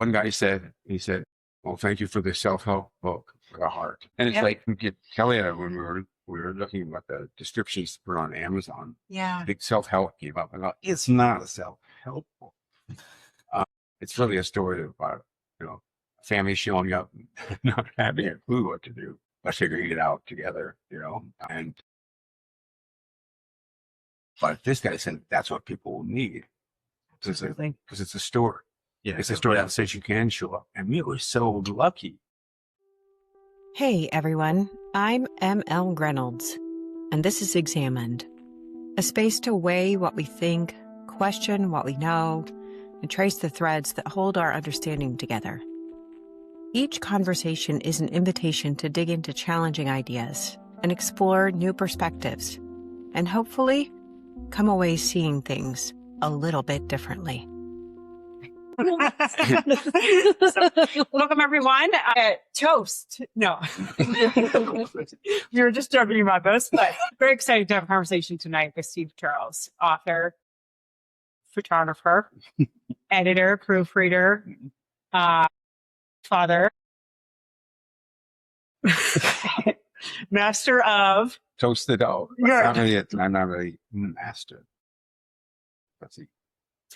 one guy said, he said, well, thank you for the self-help book with a heart. And it's Yep. like, we get Kelly when we were looking at the descriptions to put on Amazon. Yeah. Big self-help came up. And it's not a self-help book. It's really a story about, a family showing up, not having a clue what to do, but figuring it out together, but this guy said that's what people need. Because it's a story. Yeah, it's a story that says you can show up. And we were so lucky. Hey everyone, I'm M.L. Reynolds, and this is Examined, a space to weigh what we think, question what we know, and trace the threads that hold our understanding together. Each conversation is an invitation to dig into challenging ideas and explore new perspectives, and hopefully come away seeing things a little bit differently. Welcome everyone. Toast. No. You're just jumping my bus, but very excited to have a conversation tonight with Steve Charles, author, photographer, editor, proofreader, father, master of Toast the dough. I'm not really master. Let's see.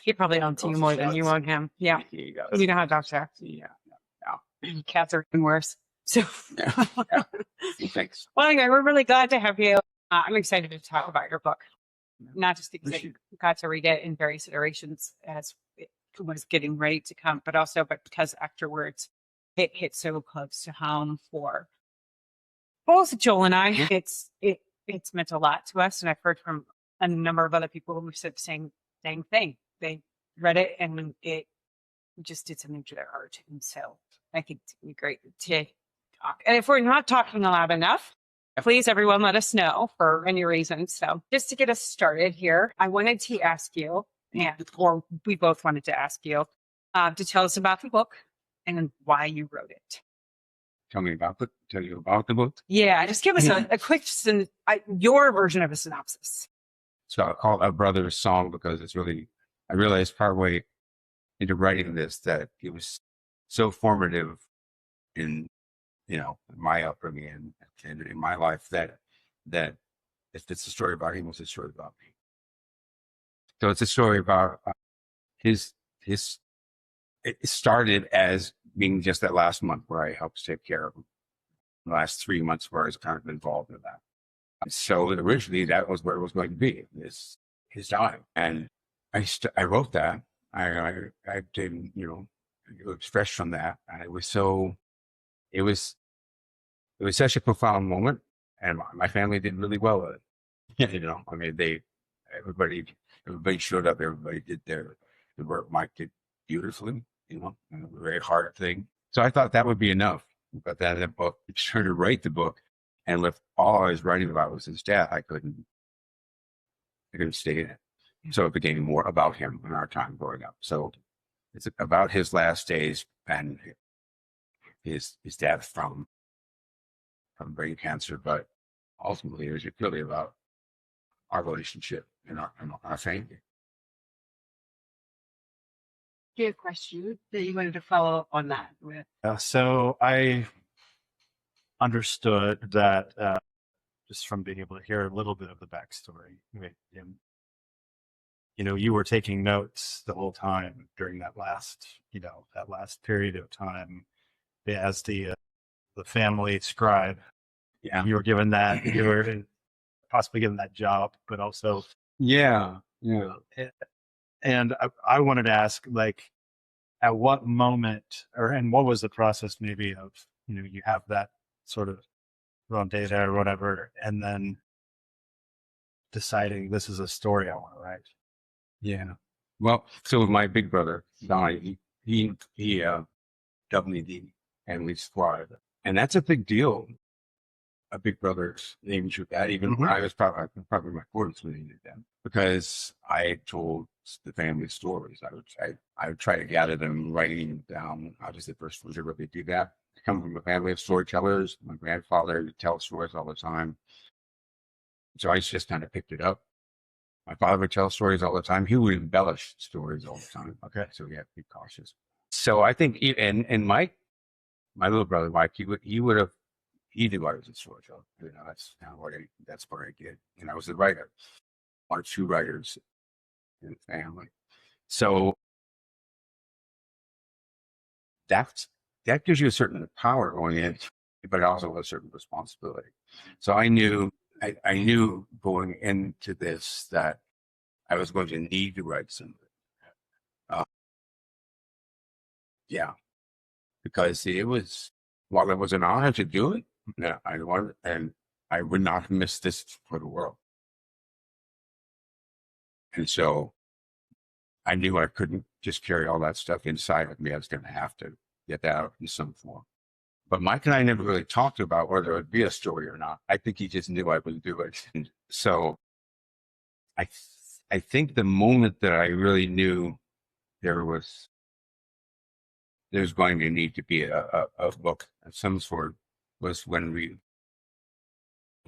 He probably owns you more than you own him. Yeah. You know how dogs are. Yeah. Cats are even worse. So, Yeah. Thanks. Well, anyway, we're really glad to have you. I'm excited to talk about your book. Not just because I got to read it in various iterations as it was getting ready to come, but because afterwards it hit so close to home for both Joel and I. It's meant a lot to us. And I've heard from a number of other people who said the same thing. They read it and it just did something to their heart. And so I think it's going to be great to talk. And if we're not talking loud enough, please, everyone, let us know for any reason. So just to get us started here, I wanted to ask you, or we both wanted to ask you, to tell us about the book and why you wrote it. Tell you about the book? Yeah, just give us a quick, your version of a synopsis. So I call it A Brother's Song because it's really, I realized partway into writing this that it was so formative in, my upbringing and in my life that if it's a story about him, it's a story about me. So it's a story about it started as being just that last month where I helped take care of him. The last 3 months where I was kind of involved in that. So originally that was where it was going to be, his time. And I wrote that. I didn't, it was fresh from that. And it was such a profound moment. And my family did really well with it. Everybody showed up. Everybody did the work. Mike did beautifully, a very hard thing. So I thought that would be enough. But then the book, trying to write the book and left all I was writing about was his death. I couldn't stay in it. So it became more about him and our time growing up. So it's about his last days and his death from brain cancer. But ultimately, it was really about our relationship and our family. Do you have a question that you wanted to follow up on that with? So I understood that just from being able to hear a little bit of the backstory with him, you were taking notes the whole time during that last period of time as the family scribe. Yeah, you were given that, you were possibly given that job, but also yeah. And I wanted to ask, at what moment, and what was the process maybe of, you have that sort of raw data or whatever, and then deciding this is a story I want to write. Yeah. Well, so my big brother, Donnie, he dubbed me the family squad. And that's a big deal. A big brother's name you that, even when I was probably my 40s when he did that. Because I told the family stories. I would try to gather them, writing them down. I was the first one to really do that. I come from a family of storytellers. My grandfather would tell stories all the time. So I just kind of picked it up. My father would tell stories all the time. He would embellish stories all the time. Okay. So we have to be cautious. So I think, and Mike, my little brother Mike, he knew I was a storyteller. You know, that's what I did. And I was a writer, one or two writers in the family. So that gives you a certain power going in, but also a certain responsibility. So I knew going into this that I was going to need to write something. Yeah, because it was, while it was an honor to do it, yeah, I wanted, and I would not miss this for the world. And so I knew I couldn't just carry all that stuff inside of me. I was going to have to get that out in some form. But Mike and I never really talked about whether it would be a story or not. I think he just knew I would do it. And so I think the moment that I really knew there's going to need to be a book of some sort was when we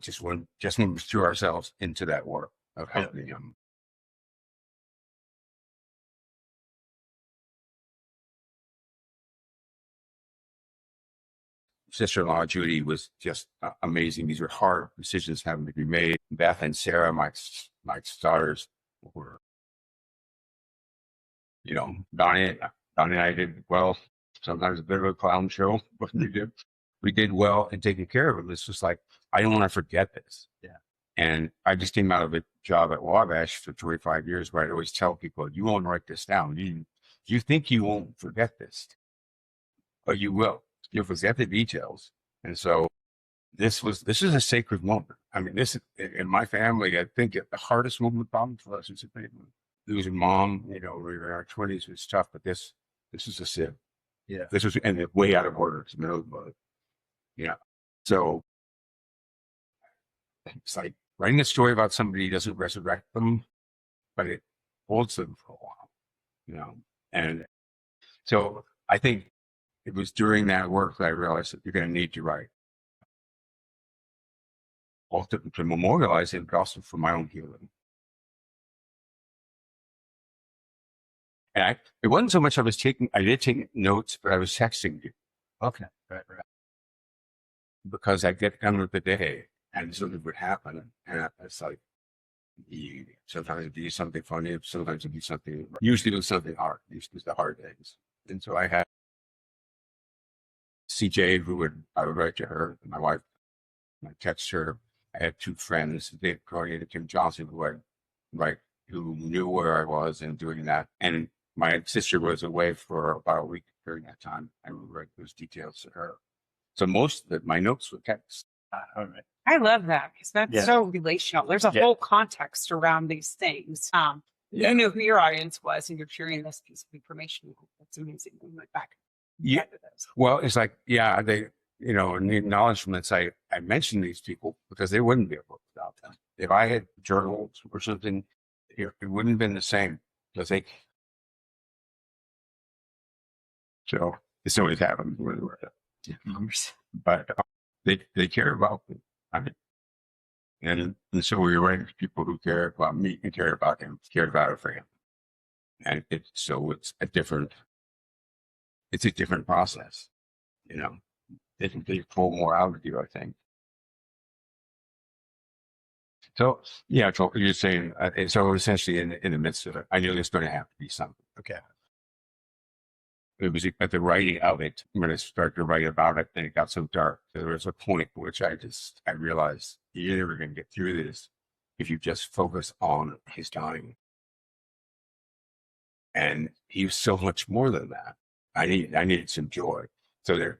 just went through ourselves into that work of helping him. Sister-in-law Judy was just amazing. These were hard decisions having to be made. Beth and Sarah, Mike's daughters, were, you know, Donnie and I did well. Sometimes a bit of a clown show, but we did well in taking care of it. It's just like, I don't want to forget this. Yeah. And I just came out of a job at Wabash for 25 years where I'd always tell people, you won't write this down. You think you won't forget this, but you will. You'll forget the details. And so this is a sacred moment. I mean, this in my family, I think the hardest moment problem for us is losing mom, you know, we were in our 20s was tough, but this is a sin. Yeah. This was, and it's way out of order. It's middle of the road. Yeah. So it's like writing a story about somebody doesn't resurrect them, but it holds them for a while, you know? And so I think it was during that work that I realized that you're going to need to write. Both to memorialize it, but also for my own healing. And it wasn't so much I did take notes, but I was texting you. Okay. Right. Because I get done with the day and something would happen. And it's like, sometimes it'd be something funny, sometimes it'd be something, usually it was something hard. Usually it was the hard things. And so I had CJ, I would write to her, my wife, I text her. I had two friends, Dave Corey and Tim Johnson, who knew where I was and doing that. And my sister was away for about a week during that time. I would write those details to her. So most of my notes were text. All right. I love that because that's so relational. There's a Yeah. whole context around these things. You knew who your audience was and you're sharing this piece of information. That's amazing. We went back. Yeah. Well, it's like, yeah, they, you know, and the acknowledgments, I mentioned these people because they wouldn't be a book without them. If I had journals or something, it wouldn't have been the same because so it's always happened where they were. But they care about me. I mean, and so we were writing to people who care about me and care about him, cared about it for him. And it's a different process, you know. They pull more out of you, I think. So yeah, so you're saying so essentially in the midst of it, I knew there's going to have to be something. Okay. It was at the writing of it when I started to write about it, and it got so dark. There was a point at which I realized you're never going to get through this if you just focus on his dying. And he was so much more than that. I needed some joy. So the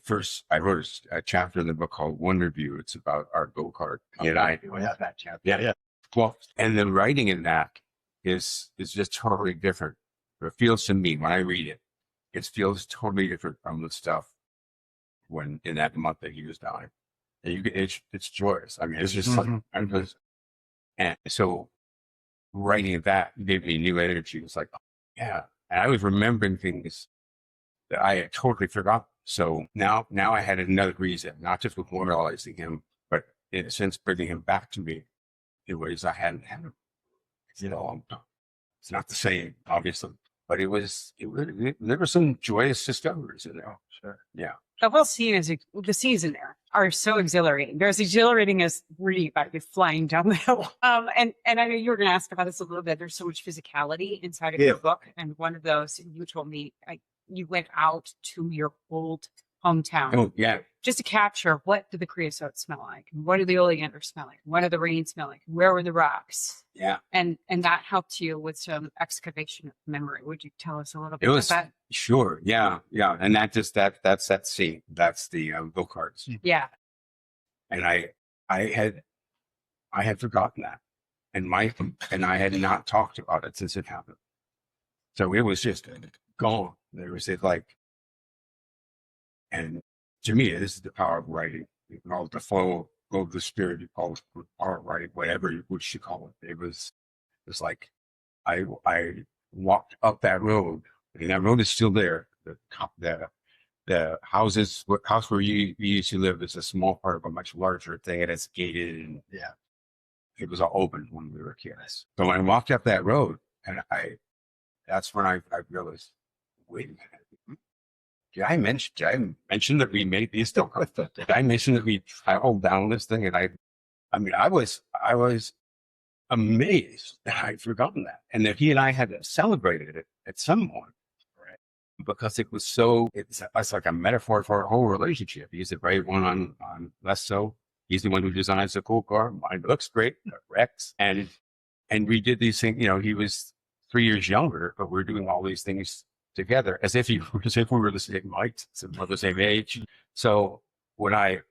first, I wrote a chapter in the book called Wonder View. It's about our go-kart. And I have that chapter. Yeah. Well, and the writing in that is just totally different. It feels to me when I read it, it feels totally different from the stuff when in that month that he was dying. And it's joyous. I mean, it's just like, and so writing that gave me new energy. It's like, oh, yeah. And I was remembering things that I had totally forgotten. So now I had another reason, not just memorializing him, but in a sense, bringing him back to me in ways I hadn't had him. You know, it's not the same, obviously, but there were some joyous discoveries in there. Sure. Yeah. The whole scene is the scenes in there are so exhilarating. They're as exhilarating as reading about you flying down the hill. And I know you were going to ask about this a little bit. There's so much physicality inside of your book, and one of those you told me you went out to your old hometown Oh, yeah. just to capture what did the creosote smell like, and what did the oleander smell like, what did the rain smell like, where were the rocks, Yeah. and that helped you with some excavation of memory. Would you tell us a little bit It was about that? sure. Yeah. Yeah. And that's that scene. That's the go karts. Yeah. And I had forgotten that. And Mike and I had not talked about it since it happened. So it was just gone. There was it like, and to me, this is the power of writing. You call it the flow of the spirit. You call it the power of writing, whatever you call it. It was like I walked up that road, and that road is still there. The house where you used to live is a small part of a much larger thing, and it's gated, and Yeah. it was all open when we were kids. So when I walked up that road, and that's when I realized, wait a minute. Did I mention that we made these still? Did I mention that we traveled down this thing? And I was amazed that I'd forgotten that, and that he and I had celebrated it at some point, right? Because it was it's like a metaphor for our whole relationship. He's the great one on less so. He's the one who designs the cool car. Mine looks great, Rex, and we did these things. You know, he was 3 years younger, but we're doing all these things together as if we were the same height, the same age. So when I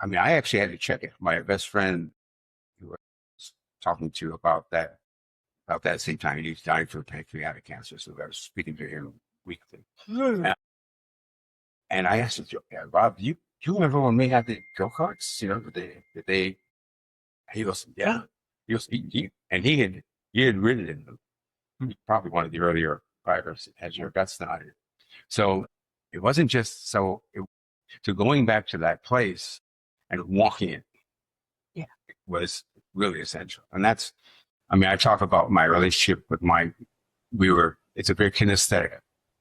actually had to check it. My best friend who I was talking to about that same time, he was dying from pancreatic cancer. So I was speaking to him weekly. And I asked him, Rob, do you remember when we had the go-karts? You know, did they, he goes, yeah. He goes, he had ridden in them. Probably one of the earlier drivers as your guts nodded. So it wasn't just so going back to that place and walking it. Yeah. Was really essential. And that's, I talk about my relationship with it's a very kinesthetic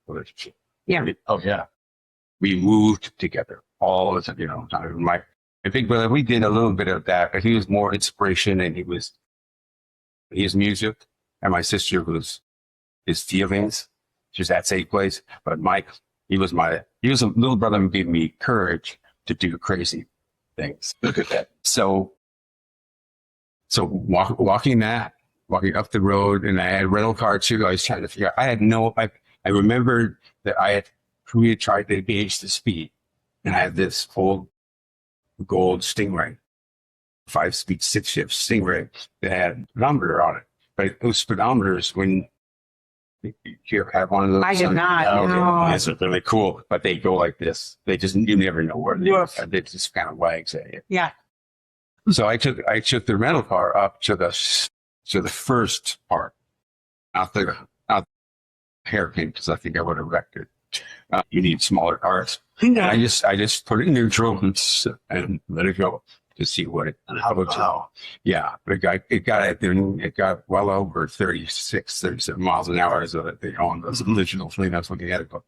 relationship. Yeah. Oh yeah. We moved together all the time, you know. My big brother, we did a little bit of that, but he was more inspiration, and his music, and my sister was his feelings, just that same place. But Mike, he was a little brother who gave me courage to do crazy things. Look at that. So walking up the road, and I had a rental car too. I was trying to figure out, I remembered that we had tried to gauge the speed, and I had this old gold Stingray, 5-speed 6-shift Stingray that had a speedometer on it. But those speedometers, when you have one of those, I did not. No. It's really cool, but they go like this. You never know where they are. It just kind of wags at you. Yeah. So I took the rental car up to the first part, out the hairpin, because I think I would have wrecked it. You need smaller cars. Yeah. I just put it in neutral and let it go to see what it. Wow. Yeah, but it got well over 37 miles an hour. So that on those original fleet, I was looking at it. Go,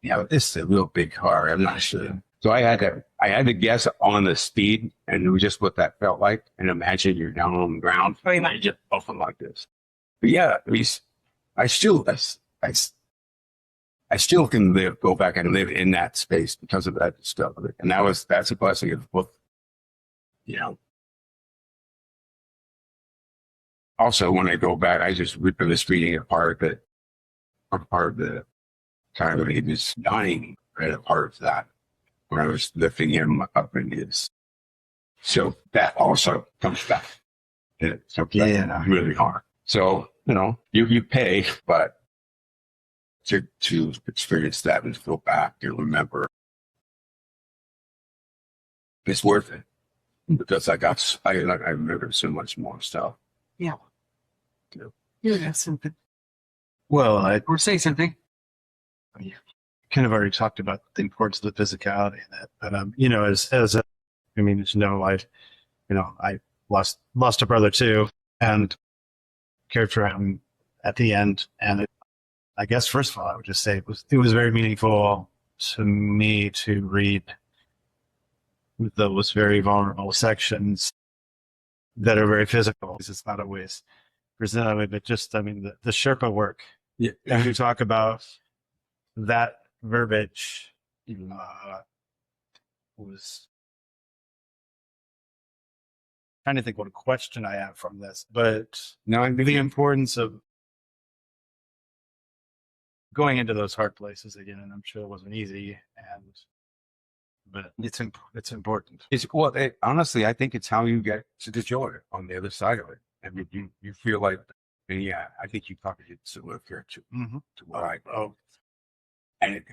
yeah, this is a real big car. I'm not sure. So I had to guess on the speed, and it was just what that felt like. And imagine you're down on the ground, and you just buffing like this. But yeah, at least I still can go back and live in that space because of that stuff. And that's a blessing of the book. You know. Also, when I go back, I just was reading a part of the time when he was dying, right? A part of that, when I was lifting him up in his. So that also comes back. It's really hard. So, you know, you pay, but to experience that and go back and remember, it's worth it. Because I remember so much more stuff. Yeah. Yeah. You have something. Well, Or say something. kind of already talked about the importance of the physicality in that, but you know, I lost a brother too, and cared for him at the end, and I guess first of all, I would just say it was very meaningful to me to read those very vulnerable sections that are very physical. It's not always presented, but just, I mean, the Sherpa work. Yeah. And you talk about that verbiage was trying to think what a question I have from this, but No, I mean, the importance of going into those hard places again, and I'm sure it wasn't easy, but it's important. honestly, I think it's how you get to the joy on the other side of it. I mean, you feel like, and yeah, I think you probably did similar here to what I. Oh, And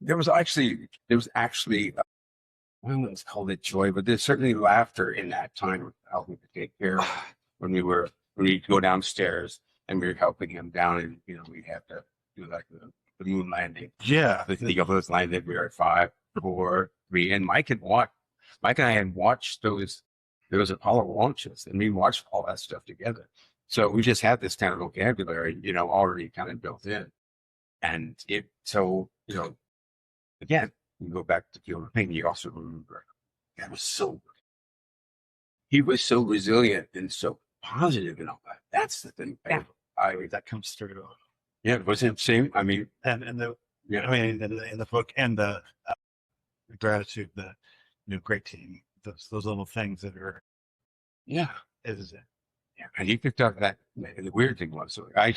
there was actually, I don't know, it's called it joy, but there's certainly laughter in that time of helping to take care of when we'd go downstairs and we were helping him down, and we'd have to do like the moon landing. yeah. The Eagles landed. We were at 5, 4, 3, and Mike and I had watched those Apollo launches, and we watched all that stuff together. So we just had this kind of vocabulary, already kind of built in. And again, you go back to Field of Pain, you also remember that was so, he was so resilient and so positive and all that. That's the thing. Yeah. That comes through. Yeah, it was the same. I mean, And yeah. I mean, in the book and the gratitude, the great team, those little things that are, Yeah. is it? Yeah, and he picked up that. The weird thing was, so I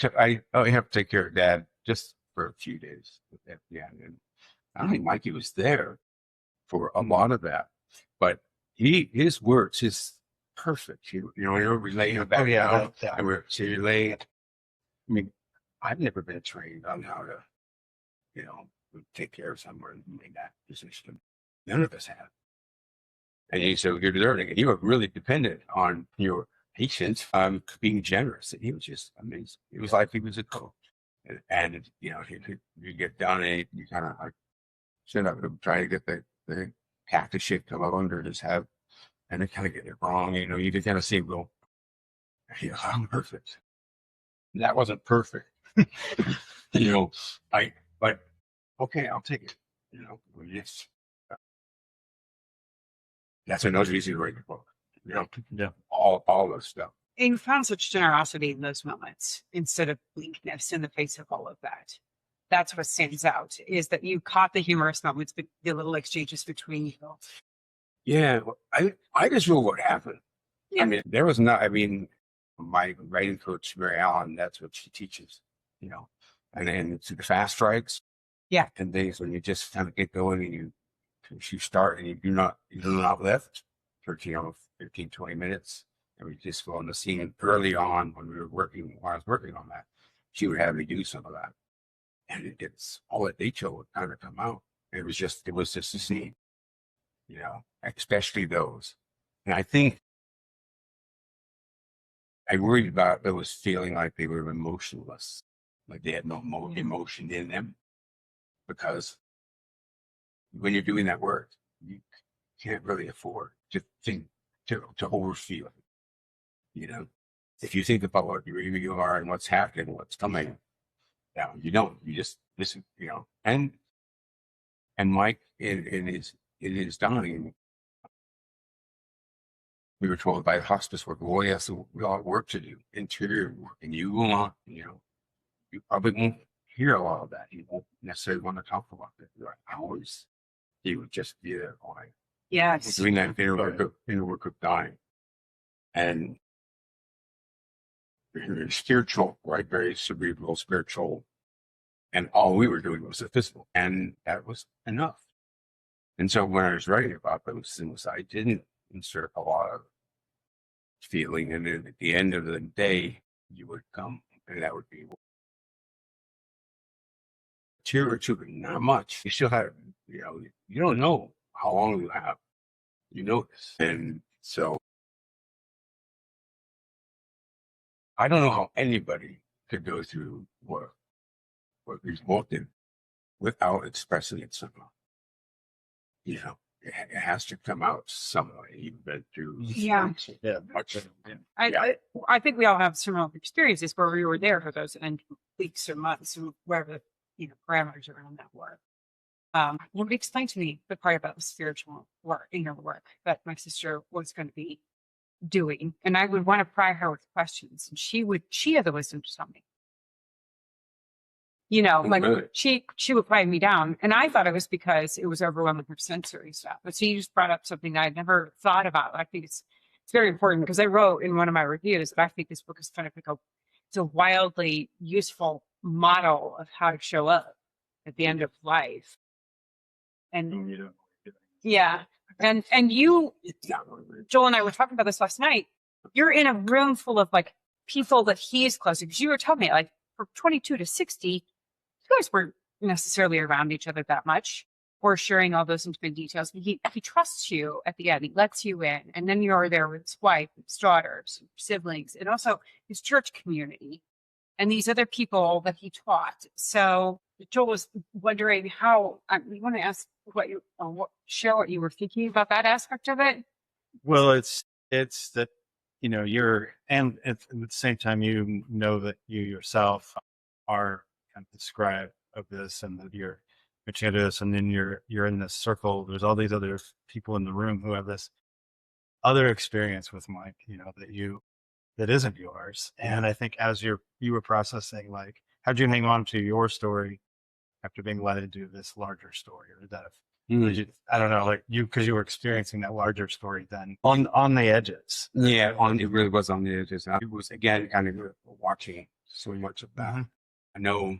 have to take care of Dad just for a few days. Yeah, and I don't think Mikey was there for a lot of that, but his words, his perfect. You're relaying back. Oh yeah, and we're to relay. I mean, I've never been trained on how to, take care of someone in that position. None of us have. And he said, you're learning, and you were really dependent on your patience, being generous. And he was just amazing. It was like he was a coach. And you get down and you kind of like sit up and try to get the cactus shape come up under his head, and they kind of get it wrong. You can kind of see, well, I'm perfect. That wasn't perfect. But okay, I'll take it. Yes. That's another easy to write the book. Yeah. All this stuff. And you found such generosity in those moments instead of bleakness in the face of all of that. That's what stands out, is that you caught the humorous moments, but the little exchanges between you. Yeah, well, I just know what happened. Yeah. I mean, there was not. I mean, my writing coach Mary Allen, that's what she teaches. And then it's the fast strikes. Yeah. And days when you just kind of get going and you start and you do not lift for 15, 20 minutes. And we just go on the scene early on when I was working on that. She would have me do some of that. And it's all that detail would kind of come out. It was just a scene, especially those. And I think I worried about those feeling like they were emotionless, like they had no emotion in them. Because when you're doing that work, you can't really afford to think to overfeel it. If you think about what you are and what's happening, what's coming, you don't. You just listen. And Mike in his dying, we were told by the hospice worker, well, yes, we all have work to do, interior work, and you will not. You probably won't hear a lot of that. You won't necessarily want to talk about it. Like hours, he would just be there going, Yes. doing that inner work of dying, and spiritual, right? Very cerebral, spiritual, and all we were doing was the physical, and that was enough. And so when I was writing about those things, I didn't insert a lot of feeling, and then at the end of the day, you would come, and that would be tear or two, not much. You still have, you don't know how long you have. You know this. And so I don't know how anybody could go through what these both did without expressing it somehow. it has to come out some way. You've been through Yeah. Yeah. much. I think we all have similar experiences where we were there for those and weeks or months or wherever parameters around that were. Would explain to me the part about the spiritual work, inner work that my sister was going to be doing, and I would want to pry her with questions, and she had the wisdom to tell me. Like Really? she would quiet me down, and I thought it was because it was overwhelming her sensory stuff. But she just brought up something I'd never thought about. I think it's very important because I wrote in one of my reviews that I think this book is kind of like it's a wildly useful model of how to show up at the end of life. And You don't. yeah, and you, It's not really- Joel and I were talking about this last night. You're in a room full of like people that he's close to, because you were telling me like from 22 to 60, you guys weren't necessarily around each other that much or sharing all those intimate details. He trusts you at the end. He lets you in, and then you're there with his wife, his daughters, siblings, and also his church community and these other people that he taught. So Joel was wondering how you want to ask share what you were thinking about that aspect of it. Well, it's that, you're, and at the same time, that you yourself are kind of the scribe of this, and that you're into this, and then you're in this circle. There's all these other people in the room who have this other experience with Mike, that isn't yours. And I think as you were processing, like, how'd you hang on to your story after being led into this larger story, or that? I don't know, like because you were experiencing that larger story then on the edges. Yeah, it really was on the edges. It was again kind of watching so much of that. Mm-hmm. I know,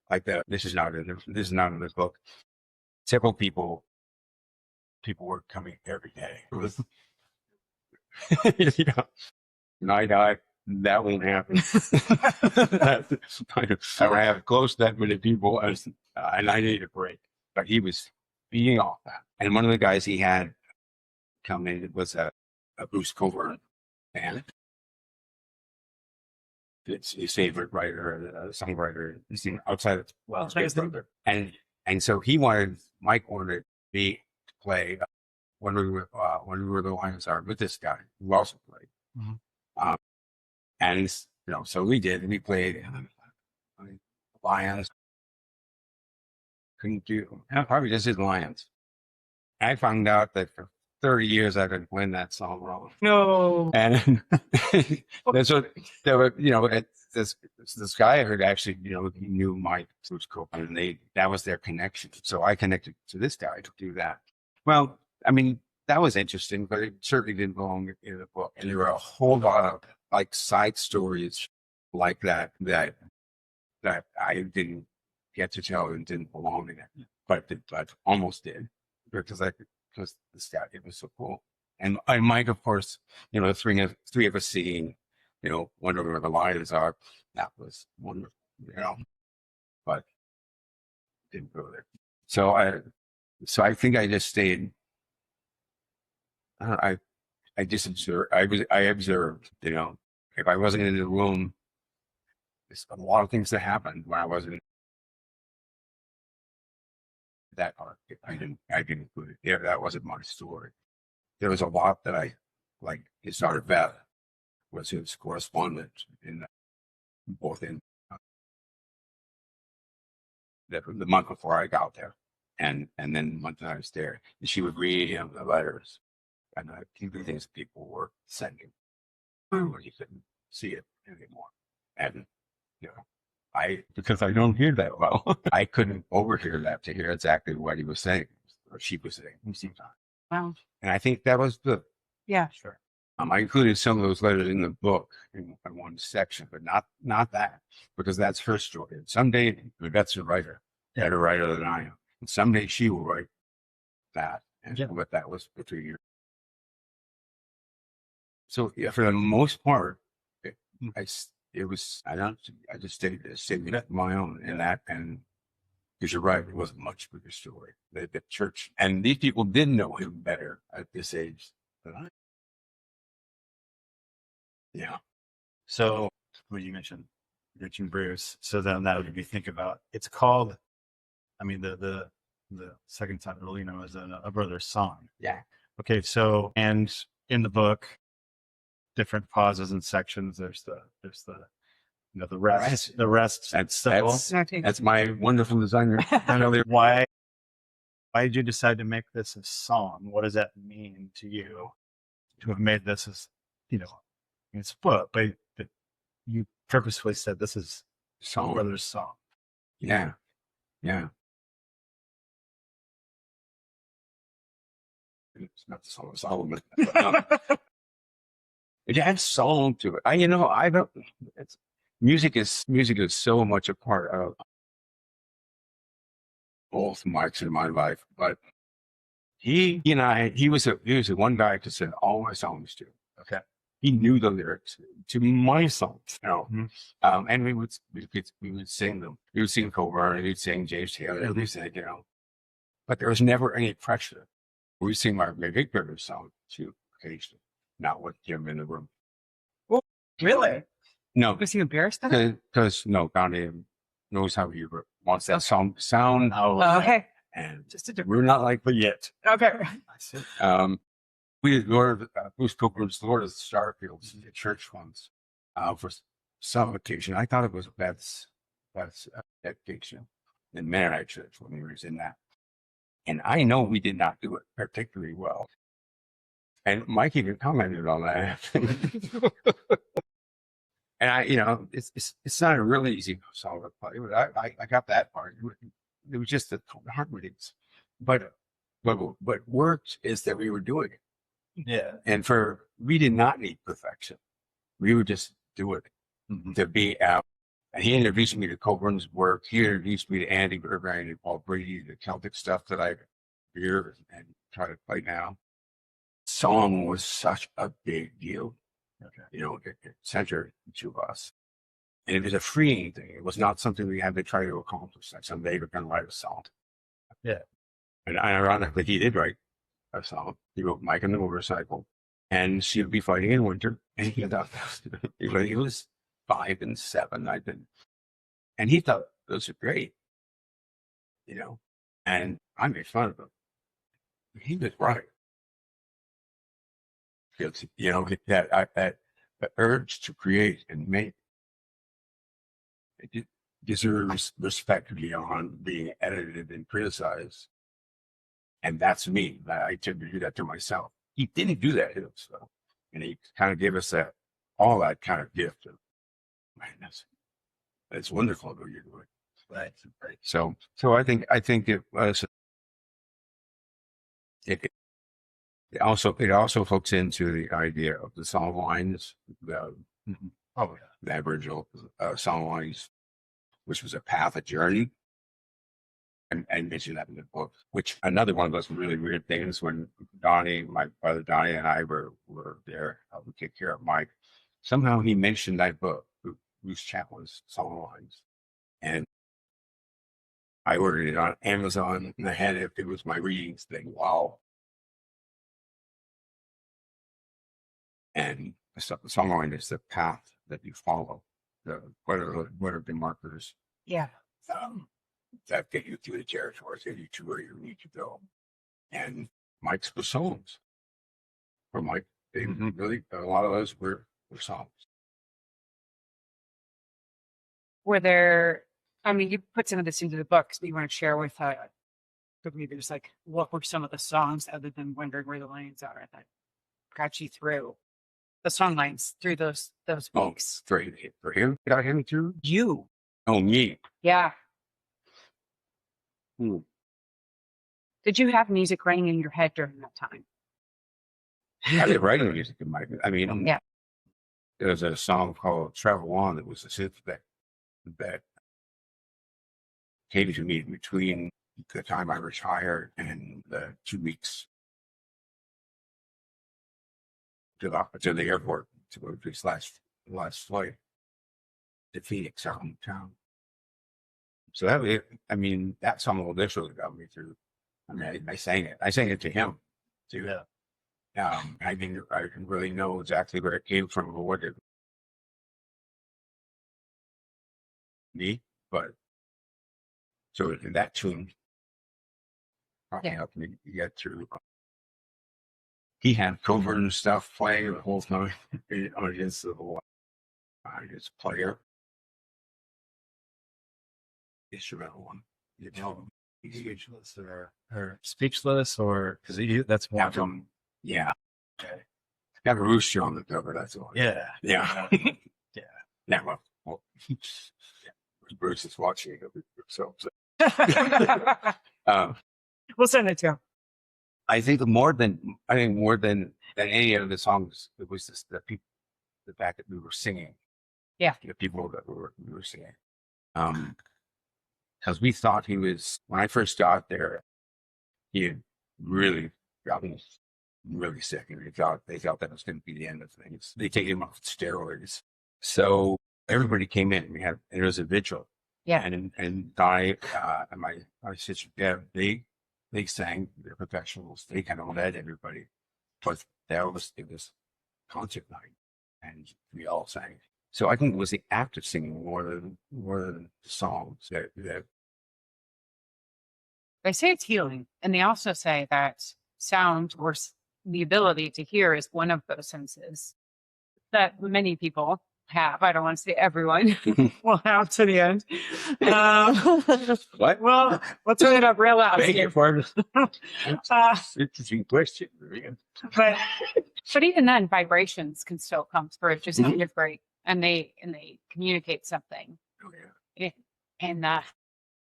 like this is not in this book. Several people were coming every day. It was, night eye. That won't happen. I don't have close to that many people, and I need a break. But he was feeding off that. And one of the guys he had come in was a Bruce Coburn fan. It's his favorite writer, songwriter. He's outside of his brother. And so Mike wanted me to play when we were the Lions Are with this guy who also played. Mm-hmm. And so we did. We played Lions. Couldn't do probably just his Lions. I found out that for 30 years I've been playing that song wrong. No. And that's what there were. This guy who actually he knew Mike Bruce Copeland, and that was their connection. So I connected to this guy to do that. Well, I mean that was interesting, but it certainly didn't belong in the book. And there were a whole lot of like side stories like that I didn't get to tell and didn't belong in it, but almost did because this guy, it was so cool. And Mike, of course, the three of us seeing, wondering where the Lions are. That was wonderful, but didn't go there. So I think I just stayed. I just observed. I observed. If I wasn't in the room, there's a lot of things that happened when I wasn't. That part, I didn't include it. Yeah, that wasn't my story. There was a lot that I like. His daughter Beth was his correspondent both in the month before I got there, and then the month that I was there, and she would read him the letters and the things people were sending, where he couldn't see it anymore, and because I don't hear that well, I couldn't overhear that to hear exactly what he was saying or she was saying sometimes. Wow. And I think that was the Sure. I included some of those letters in the book in one section, but not that, because that's her story. And someday Yvette's a writer, better writer than I am. And someday she will write that, and what that was between you. So for the most part, I just stayed with my own in that, and because you're right, it wasn't much bigger story. The church, and these people did know him better at this age than I. Yeah. So when you mentioned Rich and Bruce, so then that would be think about. It's called. I mean, the the second title, is a brother's song. Yeah. Okay, so and in the book, different pauses and sections. There's the the rest, the rest. That's my wonderful designer. Why did you decide to make this a song? What does that mean to you to have made this as it's a book, but you purposefully said this is Song. brother's song. Yeah. Yeah. It's not the Song of Solomon. But, it has song to it. I don't. Music is so much a part of both Mike's and my life. But he was the one guy to sing all my songs to. Okay. He knew the lyrics to my songs, Mhm. and we would sing them. We would sing Coburn, we'd sing James Taylor, we'd sing, but there was never any pressure. We sing my Big Brother song too, occasionally, not with Jim in the room. Really? No, Was he embarrassed by that? because Donnie knows how he wants that song to sound, Oh, okay. and Just a different. we're not like that yet. Okay. We did Bruce Copeland's Lord of the Starfields in the church once for some occasion. I thought it was that's dedication in Mennonite church when we was in that. And I know we did not do it particularly well. And Mike even commented on that. And it's not a really easy song to play, but I got that part. It was just the harmonies. But what worked is that we were doing it. Yeah. And we did not need perfection. We would just do it to be out. And he introduced me to Coburn's work. He introduced me to Andy Burbank and Paul Brady, the Celtic stuff that I hear and try to play now. Song was such a big deal. Okay. It centered to us. And it was a freeing thing. It was not something we had to try to accomplish. Like someday we're going to write a song. Yeah. And ironically, he did write a song. He wrote Mike and the Motorcycle. And She'll Be Fighting in Winter. And he thought, he was 5 and 7, and he thought those are great, and I made fun of him. He was right. It's, that urge to create and make, it deserves respect beyond being edited and criticized. And that's me. I tend to do that to myself. He didn't do that himself. And he kind of gave us all that kind of gift of, man, that's wonderful what you're doing. Right. So I think it was. It also hooks into the idea of the song lines, the Aboriginal song lines, which was a path, a journey. And mention that in the book, which another one of those really weird things when my brother Donnie and I were there helping take care of Mike. Somehow he mentioned that book, Bruce Chaplin's song lines. And I ordered it on Amazon and I had it was my readings thing. Wow. And the song line is the path that you follow. What are the markers? Yeah. That get you through the territories, get you to where you need to go. And Mike's were songs. For Mike, they really, a lot of those were songs. Were there, you put some of this into the books, but you want to share with the readers, like, what were some of the songs other than Wondering Where the Lions Are that got you through the song lines through those weeks? For him? Got him through? You. Oh, me. Yeah. Hmm. Did you have music running in your head during that time? I did writing music in my. Yeah. There was a song called "Travel On" that was a synth that came to me between the time I retired and the 2 weeks to the airport to go to his last flight to Phoenix, our hometown. So that song literally got me through. I sang it. I sang it to him too. Yeah. I think I can really know exactly where it came from or what it me, but so in that tune, probably helped me get through. He had covert and stuff playing the whole time on his little his player instrumental one. You know, Speechless or speechless or because that's one have of them. him, yeah. Got a rooster on the cover. That's all. Yeah. Yeah. Yeah. Yeah. Well, Bruce is watching it. So, We'll send it to him. I think more than any of the songs, it was just the people, the fact that we were singing. Yeah. The people that we were singing. Because we thought he was, when I first got there, he had really gotten really sick, and they thought that was going to be the end of things. They take him off steroids. So everybody came in. It was a vigil. Yeah. And I and my sister Deb, they sang. They're professionals. They kind of led everybody, but it was concert night, and we all sang. So I think it was the act of singing more than the songs that They say it's healing, and they also say that sound or the ability to hear is one of those senses that many people have. I don't want to say everyone will have to the end. What? Well, we'll turn it up real loud. Beg your pardon. Uh, Interesting question. but even then, vibrations can still come through, just Mhm. integrate, and they communicate something, Oh, yeah. and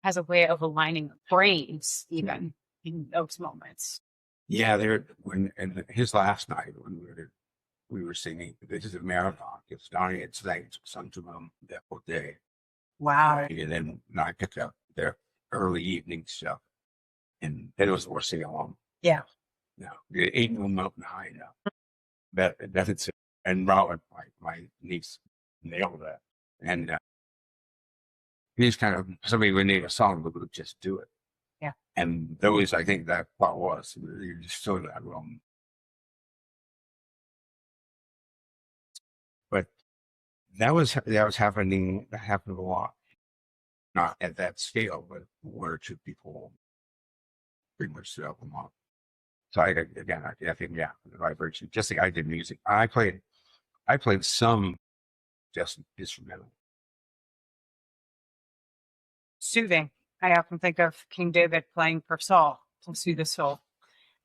has a way of aligning brains even in those moments. Yeah, and his last night when we were singing, this is a marathon. It's Donnie had sung to him that whole day. Wow. And then I picked up their early evening stuff. And then it was more sing along. Yeah. No, the 8 Mountain High now. That's it. And Robin, my niece, nailed that. And he's kind of somebody would need a song, but would just do it. Yeah. And those, I think that part was, you just still in that room. But that was happening a lot. Not at that scale, but 1 or 2 people pretty much stood up a lot. So I think, yeah, the vibration, just like I did music. I played some just instrumental. Soothing. I often think of King David playing for Saul to soothe the soul,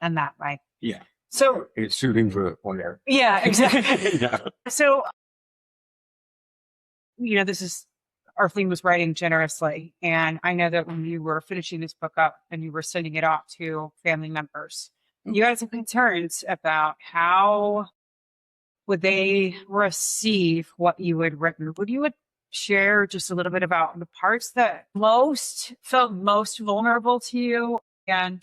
and that way. Yeah. So It's soothing for whatever. yeah, exactly. Yeah. So this is our theme was writing generously, and I know that when you were finishing this book up and you were sending it off to family members, you had some concerns about how would they receive what you had written. Would you share just a little bit about the parts that felt most vulnerable to you and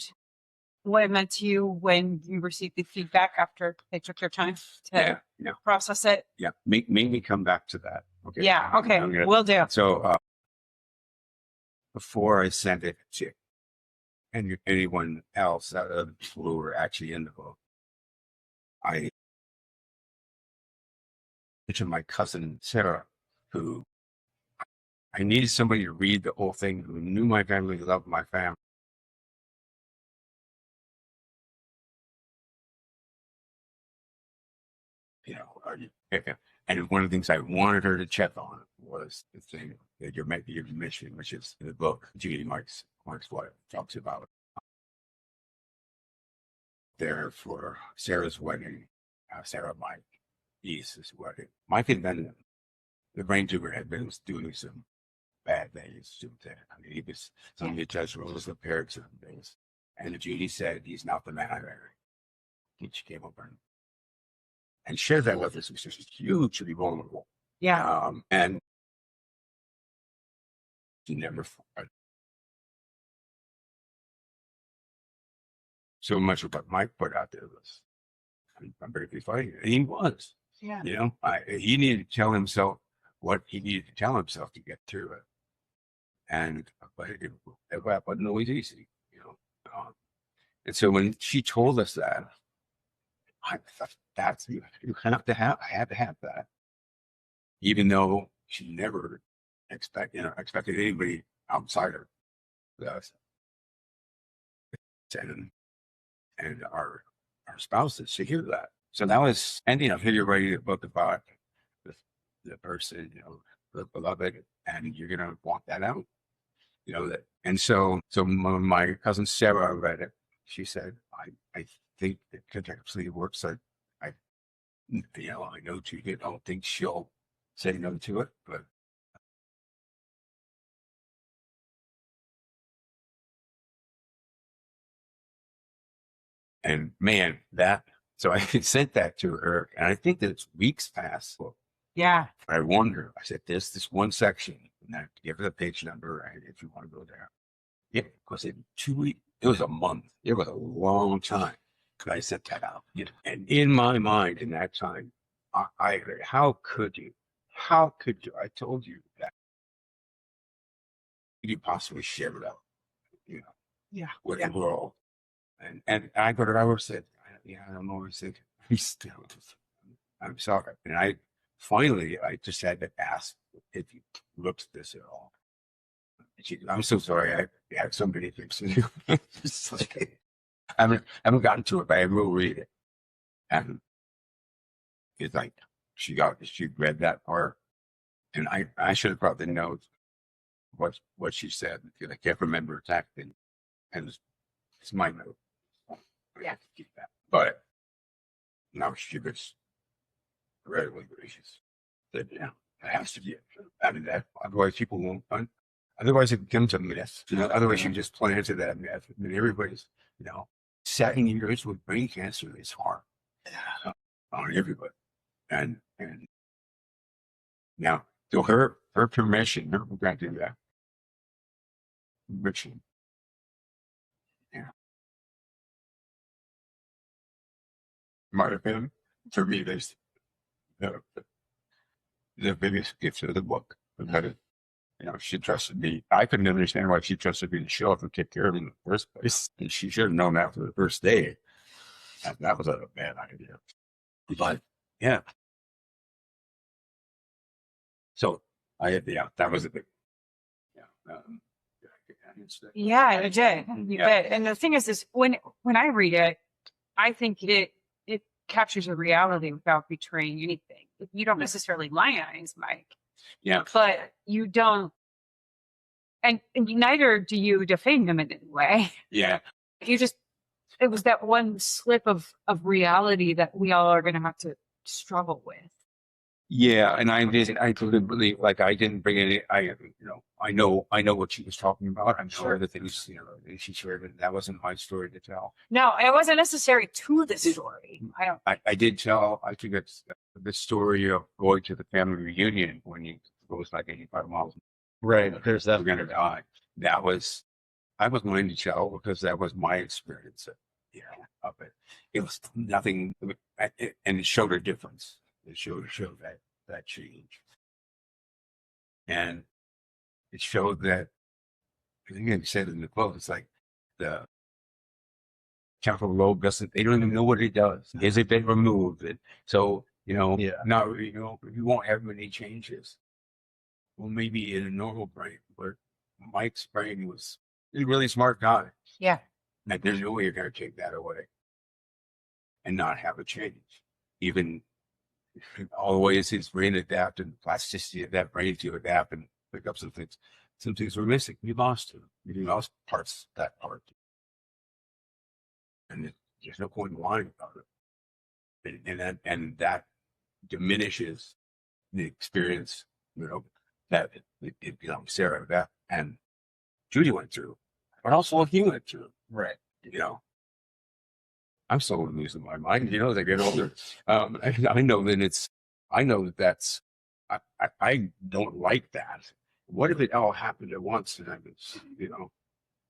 what it meant to you when you received the feedback after they took their time to Yeah. process it? Yeah. Make me come back to that. Okay. Yeah. Okay. I'm gonna- Will do. So before I sent it to anyone else out of the people who were actually in the book, I mentioned my cousin Sarah, who I needed somebody to read the whole thing, who knew my family, loved my family. And one of the things I wanted her to check on was the thing that you're mentioning, which is in the book, Judy Mark's wife talks about there for Sarah's wedding. Sarah, my niece's wedding. Mike had been, the brain tumor had been doing some bad things to him. I mean, he was, some of the judge was impaired certain things. And Judy said, he's not the man I married. She came over and shared that with us, which is hugely vulnerable. Yeah. And she never fought. So much of what Mike put out there was, I'm very fighting. And he was. Yeah. He needed to tell himself what he needed to tell himself to get through it. But it wasn't always easy, and so when she told us that, I thought you have to have, I had to have that, even though she never expected anybody outside of us and our spouses to hear that. So that was, and here you're writing a book about the person, the beloved, and you're gonna walk that out. That, and so my cousin Sarah read it. She said, I think it actually works. I know Judy. I don't think she'll say no to it, but and man, so I sent that to her, and I think that it's weeks past. Yeah. I wonder. I said, "There's this one section, and I give her the page number, and if you want to go there." Yeah, because in 2 weeks, it was a month. It was a long time. I sent that out, and in my mind, in that time, I heard, "How could you? How could you? I told you that. Could you possibly share it out, Yeah. with the world?" And I go to I said, "Yeah, I don't know." I said, "I'm sorry," and I just had to ask if you looked at this at all. I'm so sorry. I had so many things to do. I haven't gotten to it, but I will read it. And it's like she read that part, and I should have brought the notes what she said because I can't remember exactly, and it's my note. I have to keep that. But now she was very gracious. That it has to be it. I mean that otherwise people won't. Otherwise it becomes a myth. Otherwise you just play into that myth. I mean everybody's 7 years with brain cancer is hard on everybody. And now so her permission, her granted that permission. Yeah. Might have been for me this the biggest gift of the book. That it, she trusted me. I couldn't understand why she trusted me to show up and take care of me in the first place. And she should have known that for the first day. That was a bad idea. But yeah. So that was a big, Yeah, you did. You did. And the thing is when I read it, I think it captures a reality without betraying anything. You don't necessarily lionize Mike. Yeah. But you don't, and neither do you defame him in any way. Yeah. It was that one slip of reality that we all are going to have to struggle with. Yeah, and I didn't believe, like, I didn't bring any. I know what she was talking about. I'm sure the things she shared, and that wasn't my story to tell. No, it wasn't necessary to the story. I did tell. I think it's the story of going to the family reunion when he goes like 85 miles. Right. There's that. We're gonna die. I was willing to tell because that was my experience. Of it. It was nothing, and it showed a difference. It showed that change, and it showed that. I think I said in the quote, it's like the temporal lobe doesn't. They don't even know what it does. Has it been removed? And so now you won't have many changes. Well, maybe in a normal brain, but Mike's brain was a really smart guy. Yeah. Like there's no way you're going to take that away and not have a change, even. All the ways his brain adapted, plasticity of that brain to adapt and pick up some things. Some things were missing. We lost him. We lost that part. And there's no point in lying about it. And that diminishes the experience, that it Sarah that and Judy went through, but also he went through. Right. I'm slowly losing my mind, as I get older. I know that's, I don't like that. What if it all happened at once and I was,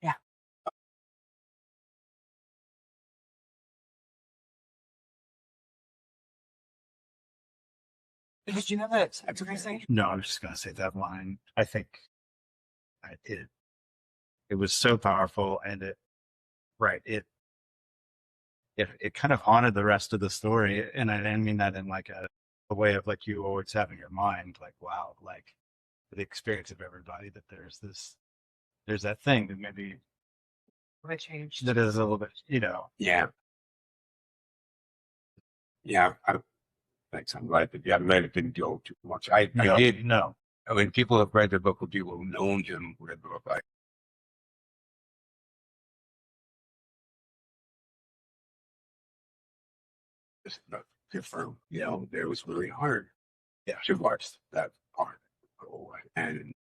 Yeah. Did you have that? No, I was just going to say that line. I think it was so powerful, and it kind of haunted the rest of the story. And I didn't mean that in like a way of like you always have in your mind, like, wow, like the experience of everybody, that there's that thing that maybe What changed? that is a little bit, Yeah. Yeah. Thanks. I'm glad that, yeah, I'm glad it didn't go too much. I did. No. I mean, people have read the book, or people who known him read the book. I just not confirm, it was really hard. Yeah. To watch that part go away. And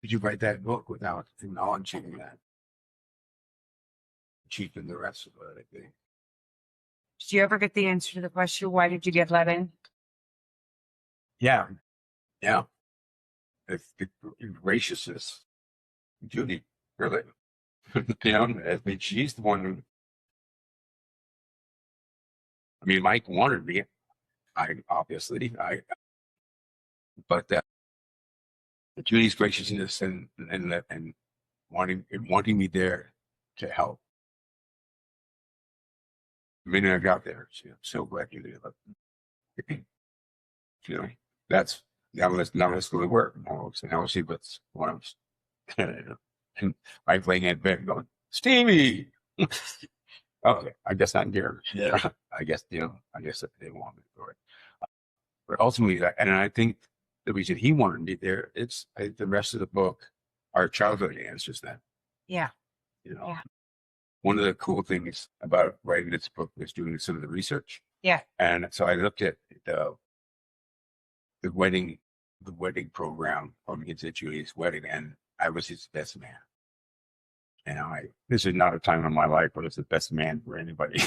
did you write that book without acknowledging that? Cheapen the rest of it, I think. Did you ever get the answer to the question, why did you get let in? Yeah. Yeah. The graciousness. Judy, really. I mean, she's the one who, I mean, Mike wanted me. But Judy's graciousness and wanting me there to help. The minute I got there, I'm so glad you did. Now let's go to work. Now see what I'm. And Mike laying in bed going, Stevie. Okay, I guess I'm here. Yeah. I guess they want me for it. But ultimately, and I think the reason he wanted me there, the rest of the book, our childhood answers that. Yeah. Yeah. One of the cool things about writing this book was doing some of the research. Yeah. And so I looked at the wedding program from his at Julie's wedding, and I was his best man. And this is not a time in my life where it's the best man for anybody.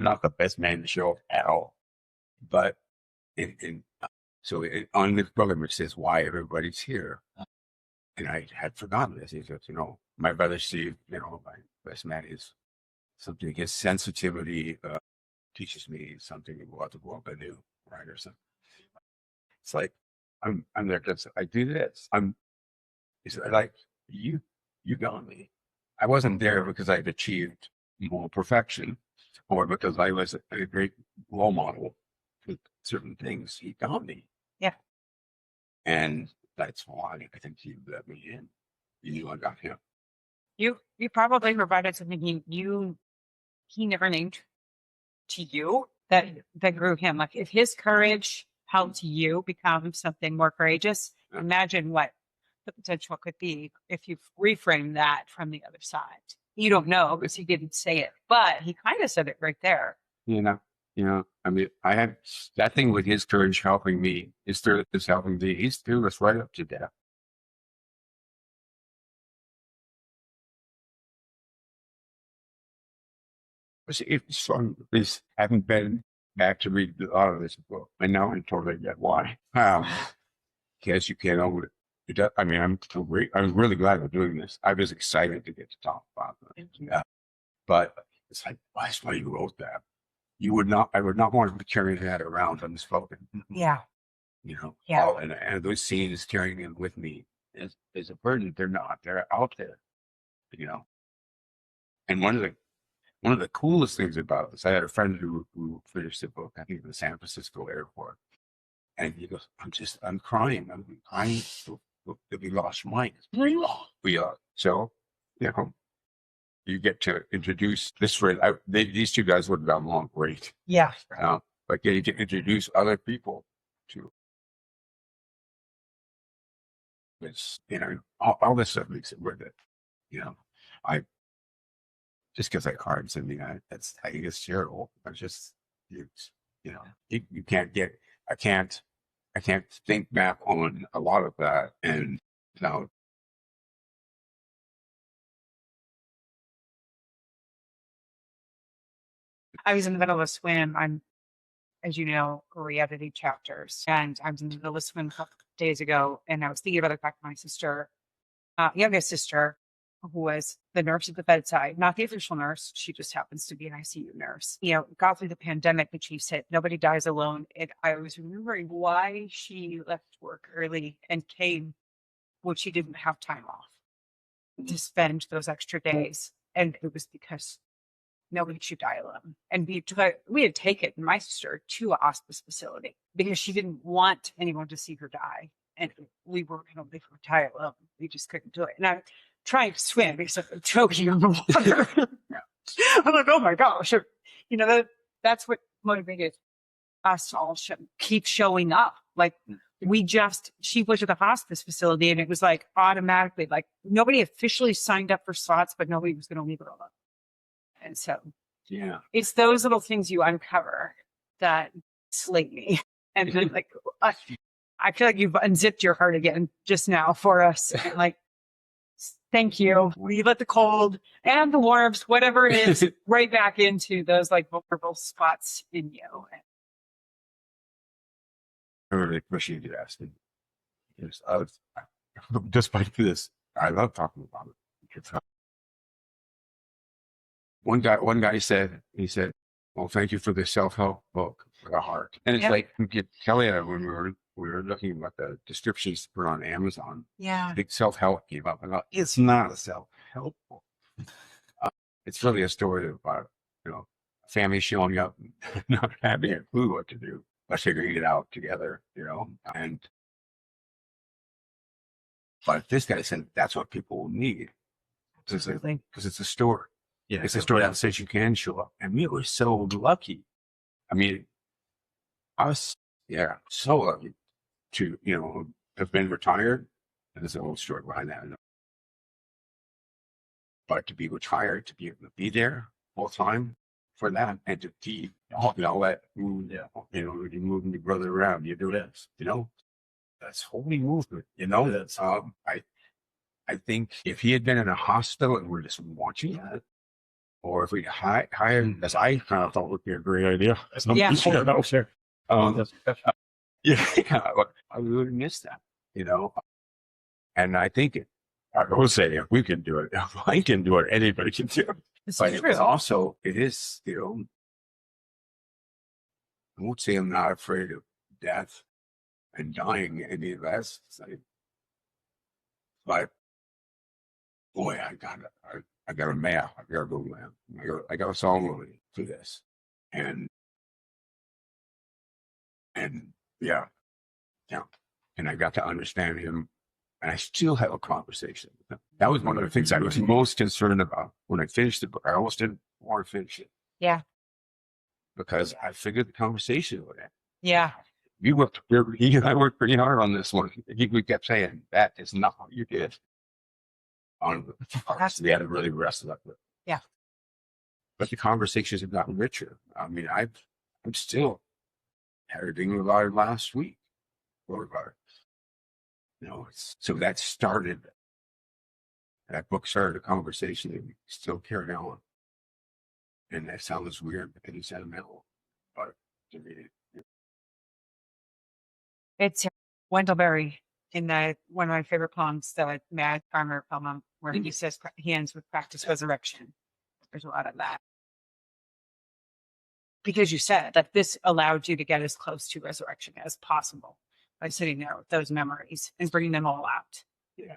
Not the best man to show up at all. But on this program, it says why everybody's here. And I had forgotten this. He says, my brother Steve, my best man is something, his sensitivity teaches me something about the world I knew, right? Or something. It's like, I'm there because I do this. It's like, you got me. I wasn't there because I'd achieved moral perfection or because I was a great role model for certain things. He got me. Yeah. And that's why I think he let me in. He knew I got him. You probably provided something he never named to you that grew him. Like if his courage helped you become something more courageous, imagine what the potential could be if you reframe that from the other side. You don't know because he didn't say it, but he kind of said it right there. I mean, I had that thing with his courage helping me. His fearlessness helping me. He's fearless right up to death. It's fun. This haven't been back to read a lot of this book, and now I totally get why. Because you can't own it. I mean, I'm really glad we're doing this. I was excited to get to talk about it. Yeah. But it's like, that's why you wrote that. I would not want to be carrying that around unspoken. Yeah. Yeah. And those scenes carrying them with me is a burden. They're not. They're out there. And one of the coolest things about this, I had a friend who finished the book, I think in the San Francisco airport. And he goes, I'm crying. I'm crying that we lost Mike. We are. So, you get to introduce this friend. These two guys would have gotten along great. Yeah. But getting to introduce other people to this, all this stuff makes it worth it. I just because I cried something, I think it's terrible. It's just, you can't get. I can't think back on a lot of that, and now. I was in the middle of a swim. I'm, as you know, re-editing chapters, and I was in the middle of a swim a couple of days ago, and I was thinking about the fact my sister, youngest sister, who was the nurse at the bedside, not the official nurse. She just happens to be an ICU nurse. Got through the pandemic, the chief said, nobody dies alone. And I was remembering why she left work early and came when she didn't have time off to spend those extra days. And it was because nobody should die alone. And we had taken my sister to a hospice facility because she didn't want anyone to see her die. And we weren't going to leave her die alone. We just couldn't do it. And trying to swim because I'm choking on the water. I'm like, oh my gosh. You know, that's what motivated us to all keep showing up. Like she went to the hospice facility and it was like automatically, like nobody officially signed up for slots, but nobody was going to leave her alone. And so Yeah. it's those little things you uncover that slate me. And then like, I feel like you've unzipped your heart again just now for us. And like, thank you. We let the cold and the warmth, whatever it is, right back into those like vulnerable spots in you. I really appreciate you asking. Yes, despite this, I love talking about it. One guy said, well, thank you for the self-help book for the heart. And it's like, Kelly, when we were looking at the descriptions to put on Amazon, Yeah. I think self-help came up. And I thought, it's not a self-help book. It's really a story about, family showing up and not having a clue what to do, but figuring it out together, but this guy said that's what people need. Because it's a story. Yeah. It's a story that says you can show up. And we were so lucky. I mean, so lucky to, have been retired. And there's a whole story behind that. But to be retired, to be able to be there full time for that, and to be, let move, you moving your brother around, you do this, that's holy movement, that's, I think if he had been in a hospital and we're just watching that, or if we hired, as I kind of thought would be a great idea. Yeah. Sure. I really miss that, and I think I will say if we can do it, if I can do it, anybody can do it. But it's also, it is, I won't say I'm not afraid of death and dying any of that, but boy, I got a map. I got to go map. I got a song for this, and yeah, and I got to understand him, and I still have a conversation with him. That was one of the things I was most concerned about when I finished the book. I almost didn't want to finish it. Yeah. Because I figured the conversation with him. Yeah. He and I worked pretty hard on this one. We kept saying, that is not what you did. On the parts we had to really wrestle up with. Yeah. But the conversations have gotten richer. I mean, I'm still had a thing about it last week. So that started. That book started a conversation that we still carry on. And that sounds weird because it's sentimental, but to me, it's Wendell Berry in one of my favorite poems, the Mad Farmer poem, where he says he ends with practice resurrection. There's a lot of that. Because you said that this allowed you to get as close to resurrection as possible by sitting there with those memories and bringing them all out. Yeah.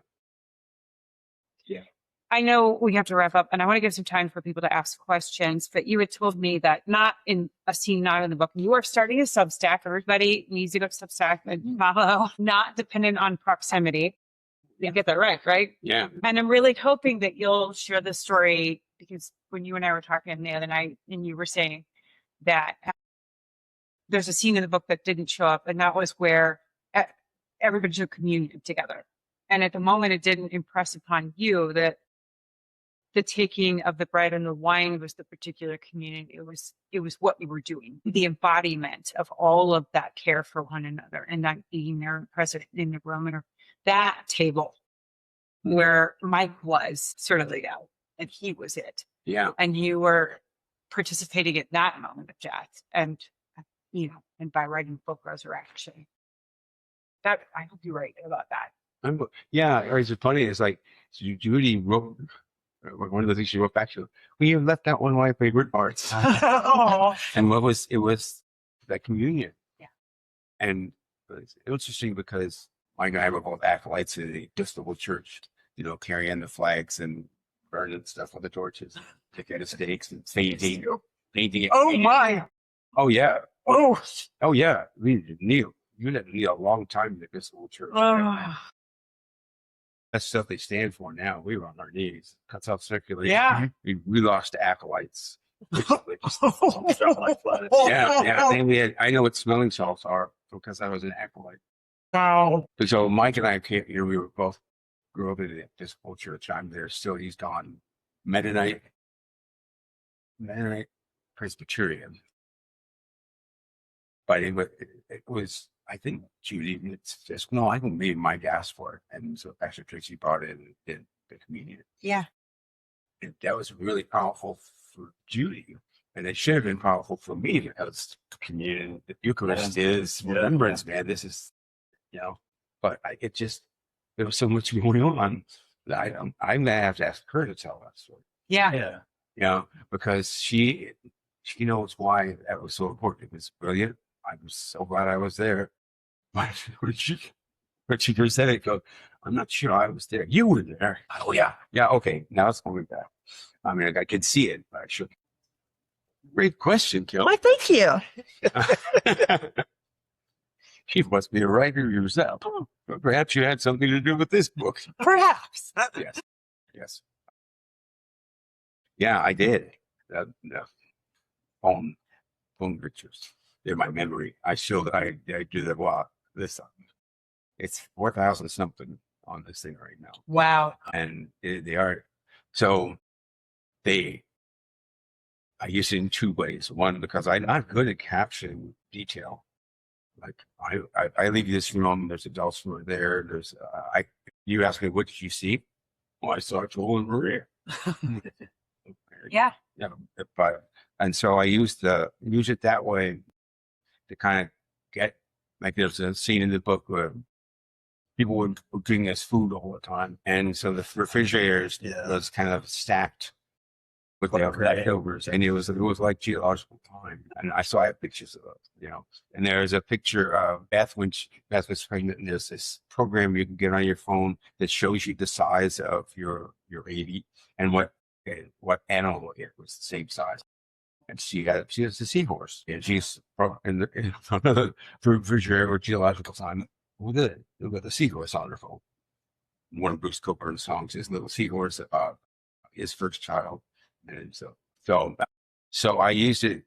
I know we have to wrap up, and I want to give some time for people to ask questions, but you had told me that not in a scene, not in the book, you are starting a Substack. Everybody needs to go to Substack and follow, not dependent on proximity. You get that right? Yeah. And I'm really hoping that you'll share the story, because when you and I were talking the other night, and you were saying that there's a scene in the book that didn't show up, and that was where everybody took communion together. And at the moment, it didn't impress upon you that the taking of the bread and the wine was the particular community. It was what we were doing, the embodiment of all of that care for one another, and that being there present in the room, and that table where Mike was sort of laid out, and he was it. Yeah. And you were participating in that moment of death, and and by writing book Resurrection. That I hope you're right about that. It's funny. It's like Judy wrote. One of the things she wrote back to, we have left out one of my favorite parts. And it was that communion. Yeah. And it's interesting because Mike and I were both acolytes in the Episcopal Church, carrying the flags and burning stuff with the torches, taking the stakes and painting it. Oh my! Oh yeah. Oh yeah. We Neil. You had to kneel a long time in the Episcopal Church. That's stuff they stand for now. We were on our knees. Cuts off circulation. Yeah. We lost acolytes. Yeah. And we had, I know what smelling salts are because I was an acolyte. Wow. So Mike and I came, we were both grew up in the Episcopal Church. I'm there still. He's gone. Mennonite Presbyterian. But it was, I think, Judy, it's just, no, I think maybe Mike asked for it. And so Pastor Tracy brought it and did the communion. Yeah. And that was really powerful for Judy. And it should have been powerful for me because communion, the Eucharist is remembrance, man. This is, but there was so much going on that I'm going to have to ask her to tell that story. Yeah. Because she knows why that was so important. It was brilliant. I was so glad I was there. But when she first said it, I'm not sure I was there. You were there. Oh, yeah. Yeah, okay. Now it's coming back. I mean, I could see it, but I should. Great question, Kim. Why, thank you. You must be a writer yourself. Perhaps you had something to do with this book. Perhaps. Yes. Yeah, I did. Phone pictures. They're my memory. I do that. Wow, it's 4,000 something on this thing right now. Wow. And they are, so I use it in two ways. One, because I'm not good at capturing detail. Like I leave this room, there's adults who are there. You ask me, what did you see? Well, I saw Joel and Maria. Yeah. Yeah. And so I use it that way to kind of get, like there's a scene in the book where people were bringing us food all the time. And so the refrigerators was kind of stacked with the leftovers, and it was like geological time. And I have pictures of those, And there's a picture of Beth when Beth was pregnant. And there's this program you can get on your phone that shows you the size of your baby and what animal it was the same size. And she has a seahorse, and she's in the refrigerator or geological time with a seahorse on her phone. One of Bruce Cockburn's songs is "Little Seahorse," his first child. And so I used it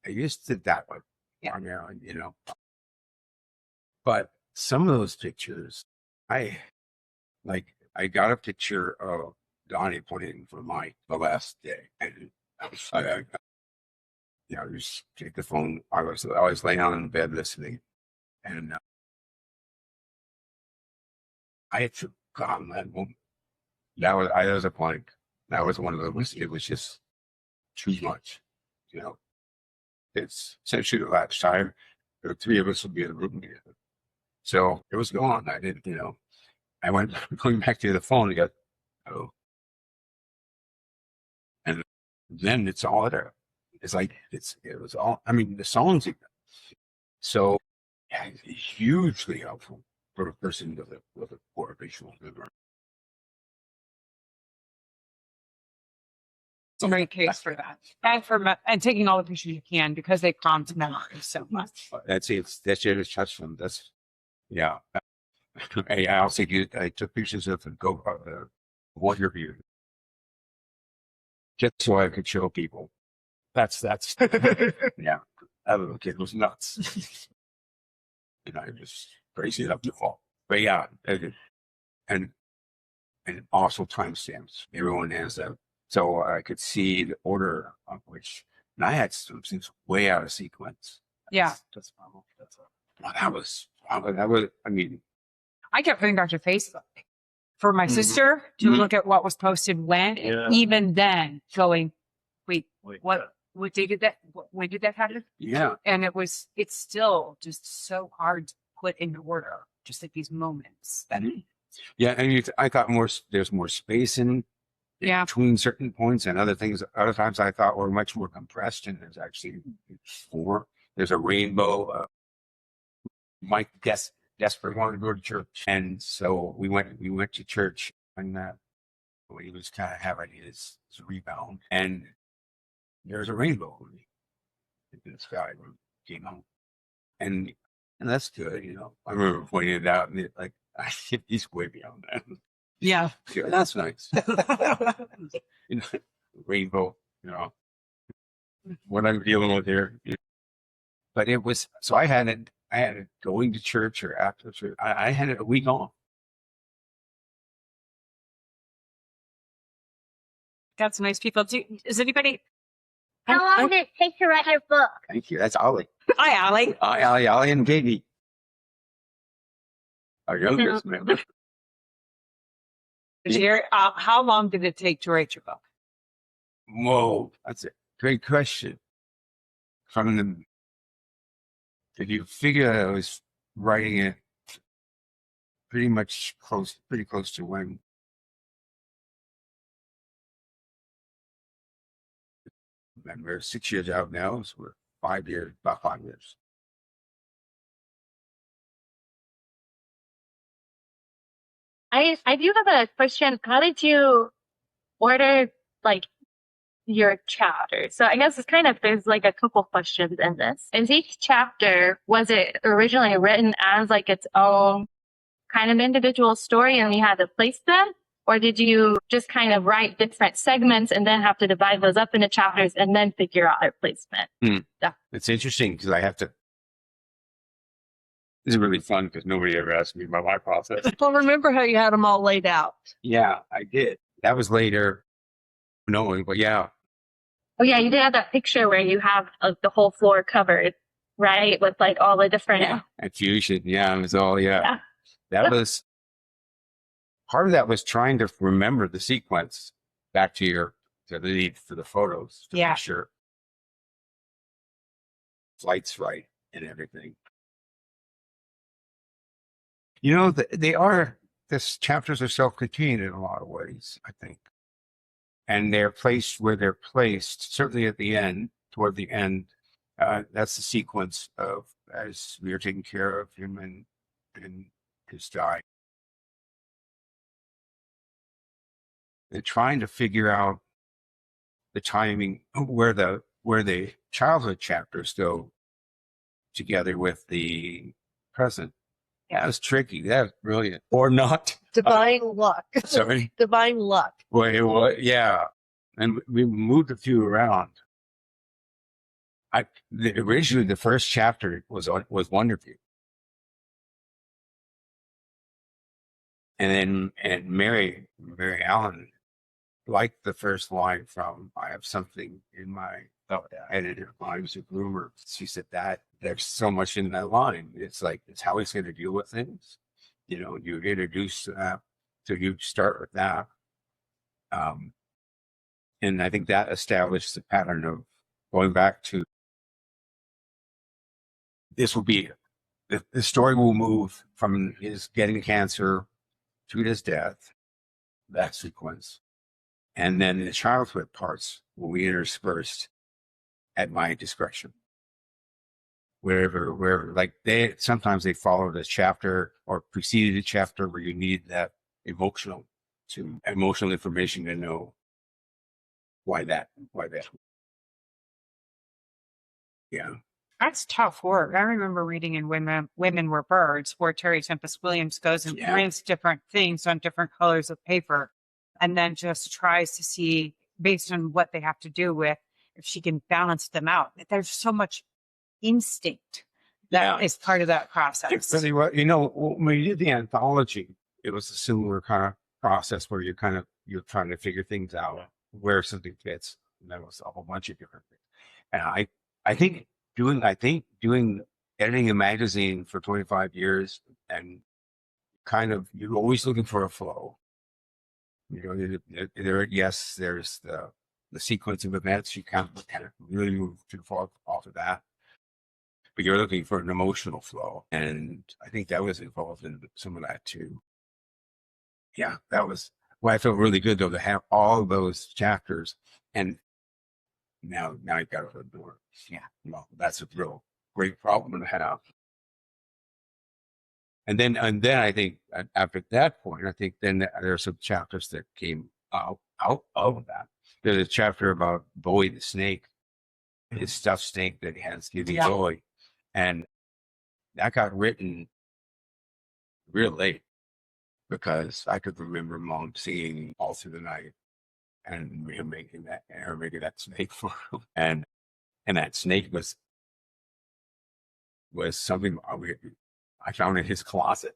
that way. Yeah. But some of those pictures, I got a picture of Donnie putting for Mike the last day. And I just take the phone. I was laying on in bed listening. And I had forgotten that moment. That was a blank. That was one of those. It was just too much, It's essentially the last time the three of us would be in the room together. So it was gone. I didn't, I went going back to the phone and got, and then it's all there. It's like it was all. I mean, the songs. So it's hugely helpful for a person with a poor visual memory. It's a great case for that. And taking all the pictures you can because they prompt memory so much. That's it. That's your touch them. That's, yeah. I also I took pictures of the Wonder View just so I could show people. That's yeah. That little kid was nuts. Just crazy enough to fall. But yeah, and also timestamps. Everyone has that. So I could see the order of which, and I had some things way out of sequence. Yeah. That was, I mean. I kept putting back to Facebook for my sister to look at what was posted when, and even then going, wait, what day did that, when did that happen? Yeah. And it's still just so hard to put into order, just like these moments. Yeah. And I thought there's more space in between certain points, and other times I thought were much more compressed, and there's actually four. There's a rainbow. Mike desperate wanted to go to church, and so we went to church, and when he was kind of having his rebound, and there's a rainbow in the sky when he came home, and that's good, I remember pointing it out, and he's way beyond that. Yeah. Yeah, that's nice. You know, rainbow, you know, what I'm dealing with here. But it was, so I had it going to church or after church. I had it a week off. Got some nice people. Is anybody? How long did it take to write your book? Thank you. That's Ollie. Hi, Allie. Ollie and Katie. Our youngest member. Jerry, how long did it take to write your book? Whoa, that's a great question. From the, if you figure I was writing it pretty close to when and we're 6 years out now, so we're about 5 years. I do have a question. How did you order like your chapter? So I guess there's like a couple questions in this. Is each chapter, was it originally written as like its own kind of individual story and you had to place them? Or did you just kind of write different segments and then have to divide those up into chapters and then figure out their placement? Yeah. It's interesting because I have to. This is really fun because nobody ever asked me about my process. Well, remember how you had them all laid out? Yeah, I did. That was later knowing, but yeah. Oh yeah, you did have that picture where you have the whole floor covered, right? With like all the different. And fusion. Yeah, it was all, Yeah. That was, part of that was trying to remember the sequence back to the lead for the photos. To Yeah. make sure flight's right and everything. You know, this chapters are self-contained in a lot of ways, I think. And they're placed where they're placed, certainly at the end, toward the end. That's the sequence of as we are taking care of him and his dying. They're trying to figure out the timing where the childhood chapters go together with the present. Yeah, that was tricky. That was brilliant. Or not. Divine luck. Sorry. Divine luck. Well, yeah. And we moved a few around. Originally, the first chapter was Wonderview. And Mary Allen liked the first line from I have something in my edited lives of rumor. She said that there's so much in that line. It's like, it's how he's going to deal with things. You know, you introduce that. So you start with that. And I think that established the pattern of going back to this will be, the story will move from his getting cancer to his death, that sequence. And then the childhood parts will be interspersed at my discretion. Wherever, like sometimes they follow the chapter or preceded a chapter where you need that emotional information to know why that. Yeah. That's tough work. I remember reading in Women Were Birds where Terry Tempest Williams goes and prints different things on different colors of paper and then just tries to see based on what they have to do with if she can balance them out. There's so much instinct that is part of that process. Really, well, you know, when you did the anthology, it was a similar kind of process where you're trying to figure things out where something fits. And there was a whole bunch of different things. And I think doing editing a magazine for 25 years and you're always looking for a flow. You know, there's the sequence of events. You kind of really move too far off of that. But you're looking for an emotional flow. And I think that was involved in some of that too. Yeah, that was why I felt really good though to have all those chapters. And now you got to put more. Yeah, well, that's a real great problem to have. And then I think after that point, I think then there are some chapters that came out of that. There's a chapter about Bowie the snake, his stuffed snake that he has giving joy. And that got written real late. because I could remember Mom singing all through the night and him making that, and her making that snake for him. And that snake was something I found in his closet.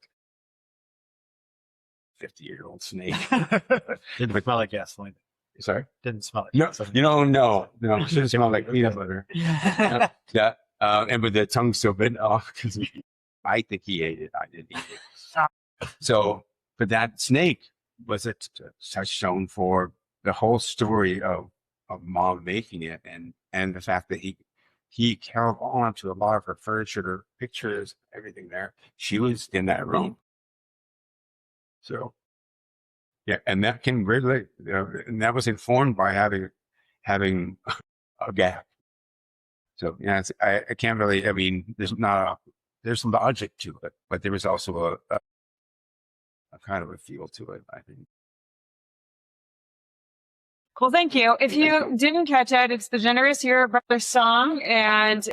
50-year-old snake. Didn't smell like gasoline. Sorry? Didn't smell like No, gasoline. no. It should smell like peanut butter. Yeah. And with the tongue still bitten off because I think he ate it. I didn't eat it. So, but that snake was a touchstone for the whole story of Mom making it, and the fact that he held on to a lot of her furniture, pictures, everything there. She was in that room. So, yeah, and that can really, and that was informed by having a gap. So, yeah, I can't really. I mean, there's some logic to it, but there was also a kind of a feel to it, I think. Cool, thank you. If you didn't catch it, it's the Generous Hero Brothers song, and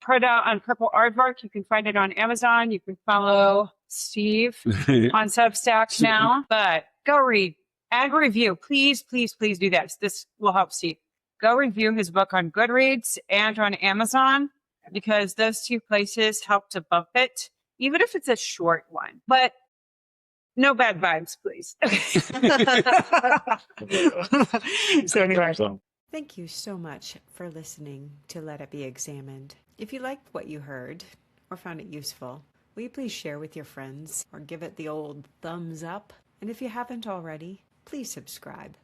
put out on Purple Aardvark. You can find it on Amazon. You can follow Steve on Substack now. But go read and review. Please, please, please do that. This will help Steve. Go review his book on Goodreads and on Amazon, because those two places help to bump it, even if it's a short one. But no bad vibes, please. So anyway. Thank you so much for listening to Let It Be Examined. If you liked what you heard or found it useful, will you please share with your friends or give it the old thumbs up? And if you haven't already, please subscribe.